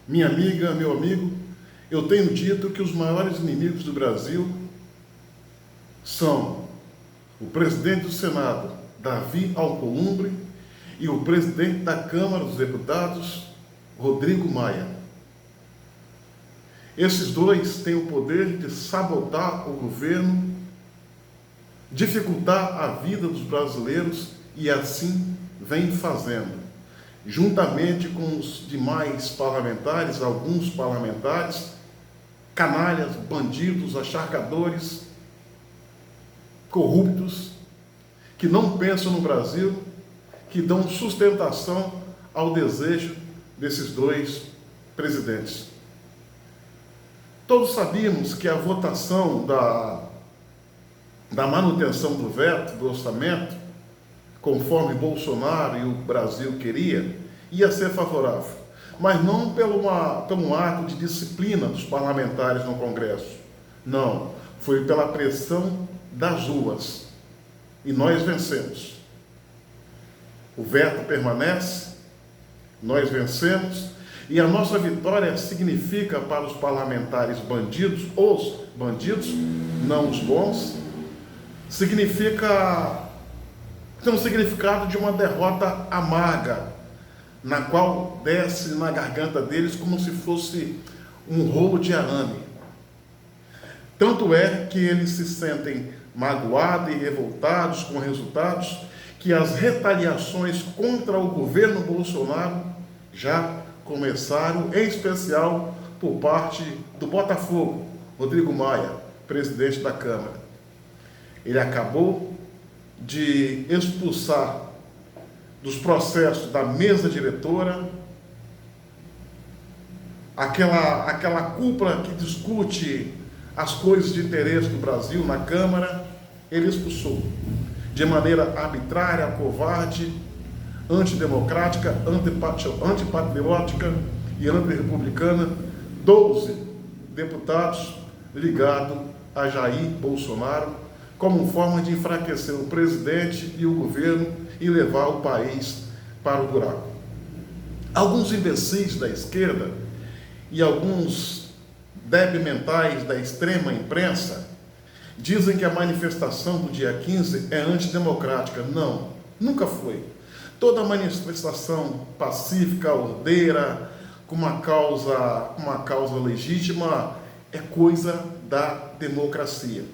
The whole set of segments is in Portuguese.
Minha amiga, meu amigo, eu tenho dito que os maiores inimigos do Brasil são o presidente do Senado, Davi Alcolumbre, e o presidente da Câmara dos Deputados, Rodrigo Maia. Esses dois têm o poder de sabotar o governo, dificultar a vida dos brasileiros e assim vem fazendo. Juntamente com os demais parlamentares, alguns parlamentares, canalhas, bandidos, acharcadores, corruptos, que não pensam no Brasil, que dão sustentação ao desejo desses dois presidentes. Todos sabíamos que a votação da manutenção do veto, do orçamento, conforme Bolsonaro e o Brasil queria, ia ser favorável. Mas não pelo um ato de disciplina dos parlamentares no Congresso. Não, foi pela pressão das ruas. E nós vencemos. O veto permanece, nós vencemos, e a nossa vitória significa para os parlamentares bandidos, os bandidos, não os bons, tem um significado de uma derrota amarga, na qual desce na garganta deles como se fosse um rolo de arame. Tanto é que eles se sentem magoados e revoltados com resultados que as retaliações contra o governo Bolsonaro já começaram, em especial por parte do Botafogo, Rodrigo Maia, presidente da Câmara. Ele acabou de expulsar dos processos da mesa diretora aquela cúpula que discute as coisas de interesse do Brasil na Câmara. Ele expulsou de maneira arbitrária, covarde, antidemocrática, antipatriótica e antirrepublicana 12 deputados ligados a Jair Bolsonaro, como forma de enfraquecer o presidente e o governo e levar o país para o buraco. Alguns imbecis da esquerda e alguns débeis mentais da extrema imprensa dizem que a manifestação do dia 15 é antidemocrática. Não, nunca foi. Toda manifestação pacífica, ordeira, com uma causa legítima, é coisa da democracia.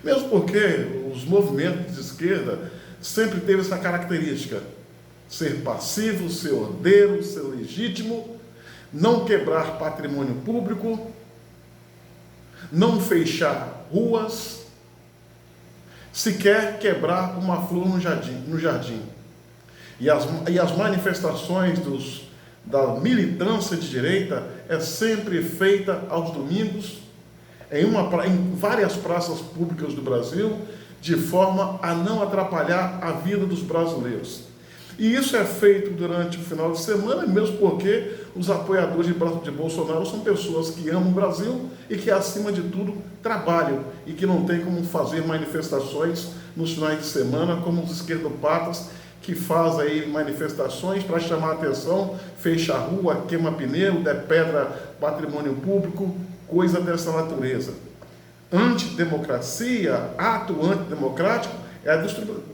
Mesmo porque os movimentos de esquerda sempre teve essa característica: ser passivo, ser ordeiro, ser legítimo, não quebrar patrimônio público, não fechar ruas, sequer quebrar uma flor no jardim. E as manifestações da militância de direita é sempre feita aos domingos, em várias praças públicas do Brasil, de forma a não atrapalhar a vida dos brasileiros. E isso é feito durante o final de semana, mesmo porque os apoiadores de Bolsonaro são pessoas que amam o Brasil e que, acima de tudo, trabalham e que não tem como fazer manifestações nos finais de semana, como os esquerdopatas que fazem aí manifestações para chamar a atenção, fecha a rua, queima pneu, depedra patrimônio público, coisa dessa natureza. Antidemocracia, ato antidemocrático, é a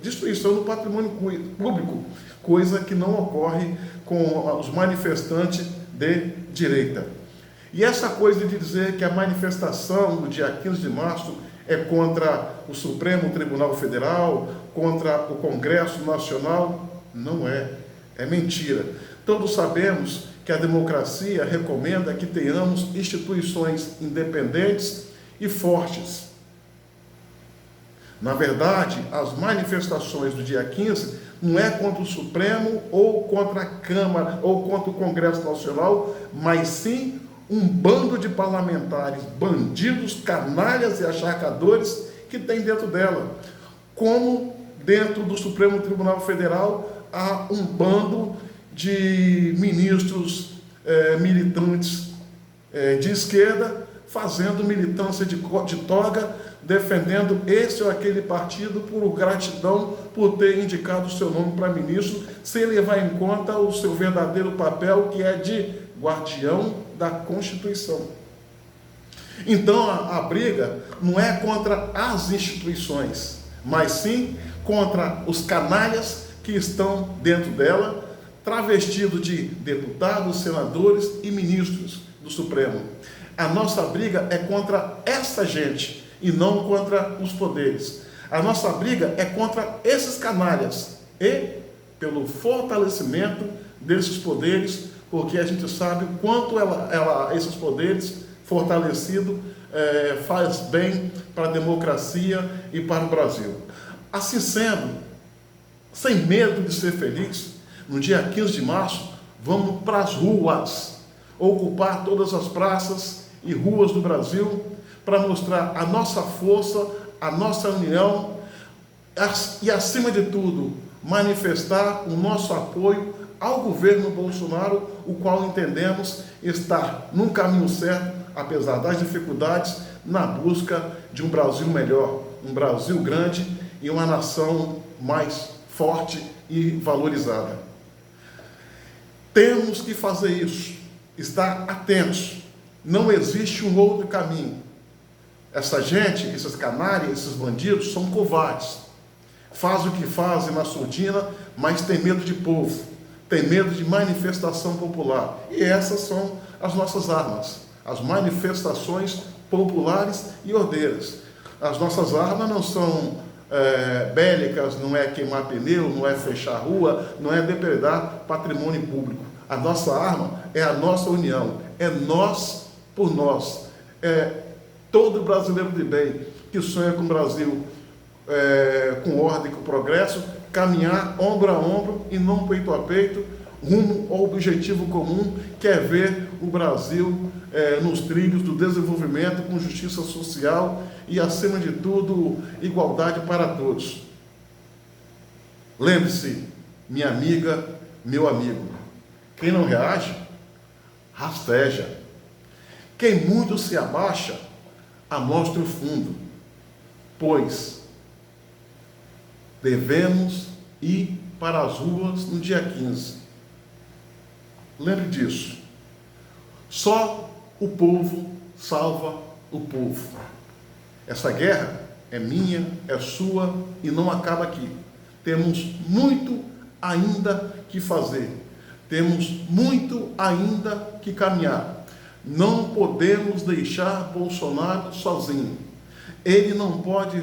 destruição do patrimônio público, coisa que não ocorre com os manifestantes de direita. E essa coisa de dizer que a manifestação do dia 15 de março é contra o Supremo Tribunal Federal, contra o Congresso Nacional, não é. É mentira. Todos sabemos que a democracia recomenda que tenhamos instituições independentes e fortes. Na verdade, as manifestações do dia 15 não é contra o Supremo ou contra a Câmara ou contra o Congresso Nacional, mas sim um bando de parlamentares, bandidos, canalhas e acharcadores que tem dentro dela. Como dentro do Supremo Tribunal Federal há um bando de ministros militantes de esquerda fazendo militância de toga, defendendo esse ou aquele partido por gratidão por ter indicado o seu nome para ministro, sem levar em conta o seu verdadeiro papel, que é de guardião da Constituição. Então a briga não é contra as instituições, mas sim contra os canalhas que estão dentro dela, travestidos de deputados, senadores e ministros do Supremo. A nossa briga é contra essa gente e não contra os poderes. A nossa briga é contra esses canalhas e pelo fortalecimento desses poderes, porque a gente sabe o quanto esses poderes fortalecidos faz bem para a democracia e para o Brasil. Assim sendo, sem medo de ser feliz, no dia 15 de março, vamos para as ruas, ocupar todas as praças e ruas do Brasil para mostrar a nossa força, a nossa união e, acima de tudo, manifestar o nosso apoio ao governo Bolsonaro, o qual entendemos estar num caminho certo, apesar das dificuldades, na busca de um Brasil melhor, um Brasil grande e uma nação mais forte e valorizada. Temos que fazer isso, estar atentos. Não existe um outro caminho. Essa gente, esses canalhas, esses bandidos, são covardes. Fazem o que fazem na surdina, mas tem medo de povo, tem medo de manifestação popular. E essas são as nossas armas, as manifestações populares e ordeiras. As nossas armas não são bélicas, não é queimar pneu, não é fechar rua, não é depredar patrimônio público. A nossa arma é a nossa união, é nós por nós. É todo brasileiro de bem que sonha com o Brasil com ordem, com progresso, caminhar ombro a ombro e não peito a peito, rumo ao objetivo comum, que é ver o Brasil nos trilhos do desenvolvimento, com justiça social e, acima de tudo, igualdade para todos. Lembre-se, minha amiga, meu amigo, quem não reage, rasteja. Quem muito se abaixa, amostra o fundo, pois devemos ir para as ruas no dia 15. Lembre disso. Só o povo salva o povo. Essa guerra é minha, é sua e não acaba aqui. Temos muito ainda que fazer. Temos muito ainda que caminhar. Não podemos deixar Bolsonaro sozinho. Ele não pode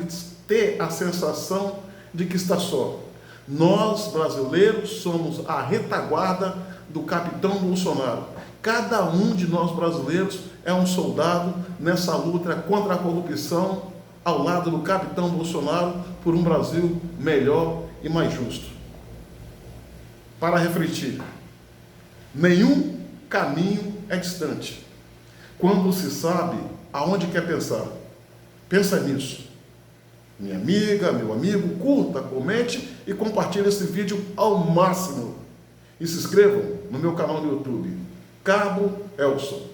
ter a sensação de que está só. Nós, brasileiros, somos a retaguarda do capitão Bolsonaro. Cada um de nós brasileiros é um soldado nessa luta contra a corrupção, ao lado do capitão Bolsonaro, por um Brasil melhor e mais justo. Para refletir, nenhum caminho é distante quando se sabe aonde quer pensar. Pensa nisso. Minha amiga, meu amigo, curta, comente e compartilhe esse vídeo ao máximo. E se inscrevam no meu canal no YouTube, Cabo Elson.